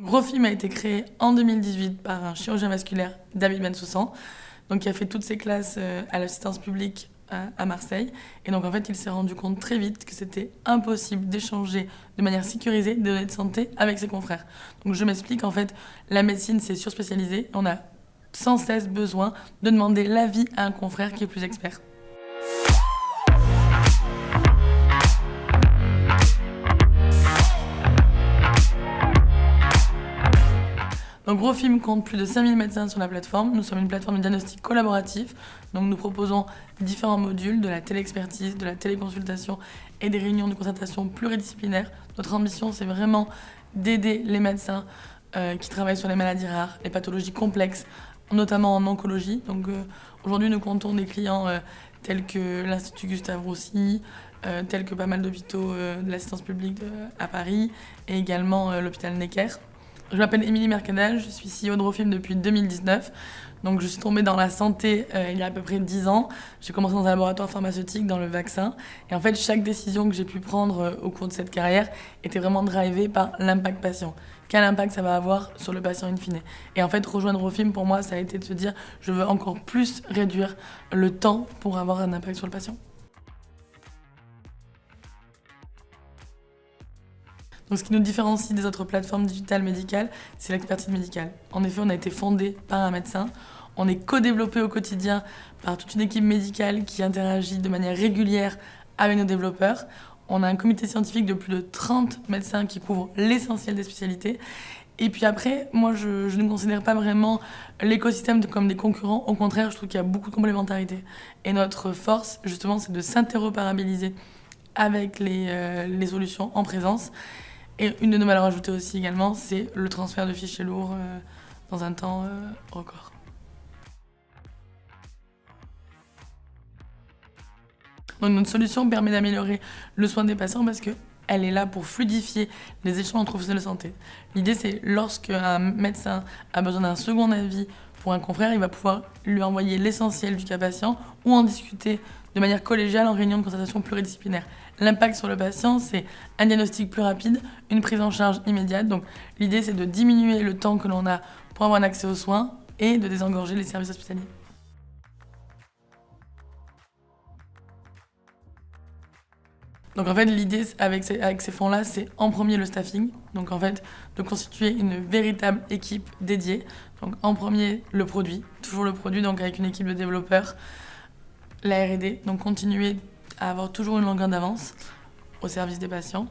Grofim a été créé en 2018 par un chirurgien vasculaire, David Bensoussan, donc qui a fait toutes ses classes à l'assistance publique à Marseille. Et donc en fait, il s'est rendu compte très vite que c'était impossible d'échanger de manière sécurisée des données de santé avec ses confrères. Donc je m'explique, en fait, la médecine c'est surspécialisé. On a sans cesse besoin de demander l'avis à un confrère qui est plus expert. Donc Grofim compte plus de 5000 médecins sur la plateforme. Nous sommes une plateforme de diagnostic collaboratif. Donc nous proposons différents modules, de la téléexpertise, de la téléconsultation et des réunions de concertation pluridisciplinaires. Notre ambition, c'est vraiment d'aider les médecins qui travaillent sur les maladies rares, les pathologies complexes, notamment en oncologie. Donc aujourd'hui, nous comptons des clients tels que l'Institut Gustave Roussy, tels que pas mal d'hôpitaux de l'assistance publique à Paris et également l'hôpital Necker. Je m'appelle Émilie Mercadal, je suis CEO de Grofim depuis 2019. Donc je suis tombée dans la santé il y a à peu près 10 ans. J'ai commencé dans un laboratoire pharmaceutique, dans le vaccin. Et en fait, chaque décision que j'ai pu prendre au cours de cette carrière était vraiment drivée par l'impact patient. Quel impact ça va avoir sur le patient in fine. Et en fait, rejoindre Grofim, pour moi, ça a été de se dire je veux encore plus réduire le temps pour avoir un impact sur le patient. Donc, ce qui nous différencie des autres plateformes digitales médicales, c'est l'expertise médicale. En effet, on a été fondé par un médecin. On est co-développé au quotidien par toute une équipe médicale qui interagit de manière régulière avec nos développeurs. On a un comité scientifique de plus de 30 médecins qui couvrent l'essentiel des spécialités. Et puis après, moi, je ne considère pas vraiment l'écosystème comme des concurrents. Au contraire, je trouve qu'il y a beaucoup de complémentarité. Et notre force, justement, c'est de s'interopérabiliser avec les solutions en présence. Et une de nos valeurs ajoutées aussi également, c'est le transfert de fichiers lourds dans un temps record. Donc notre solution permet d'améliorer le soin des patients parce qu'elle est là pour fluidifier les échanges entre professionnels de santé. L'idée, c'est lorsqu'un médecin a besoin d'un second avis pour un confrère, il va pouvoir lui envoyer l'essentiel du cas patient ou en discuter de manière collégiale en réunion de concertation pluridisciplinaire. L'impact sur le patient, c'est un diagnostic plus rapide, une prise en charge immédiate. Donc l'idée, c'est de diminuer le temps que l'on a pour avoir un accès aux soins et de désengorger les services hospitaliers. Donc en fait, l'idée avec ces fonds-là, c'est en premier le staffing. Donc en fait, de constituer une véritable équipe dédiée. Donc en premier, le produit, toujours le produit, donc avec une équipe de développeurs, la R&D, donc continuer à avoir toujours une longueur d'avance au service des patients.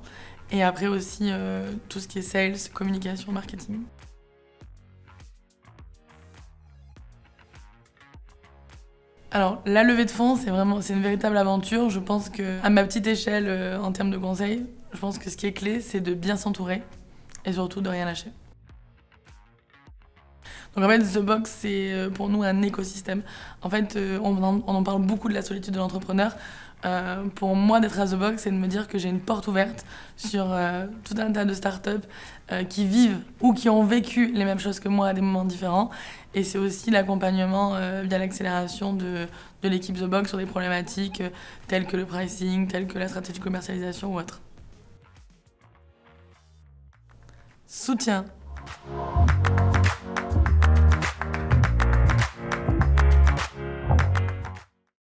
Et après aussi tout ce qui est sales, communication, marketing. Alors, la levée de fonds, c'est une véritable aventure. Je pense qu'à ma petite échelle, en termes de conseils, je pense que ce qui est clé, c'est de bien s'entourer et surtout de rien lâcher. Donc en fait, The Box, c'est pour nous un écosystème. En fait, on en parle beaucoup de la solitude de l'entrepreneur. Pour moi, d'être à The Box, c'est de me dire que j'ai une porte ouverte sur tout un tas de startups qui vivent ou qui ont vécu les mêmes choses que moi à des moments différents. Et c'est aussi l'accompagnement via l'accélération de l'équipe The Box sur des problématiques telles que le pricing, telles que la stratégie de commercialisation ou autre. Soutien.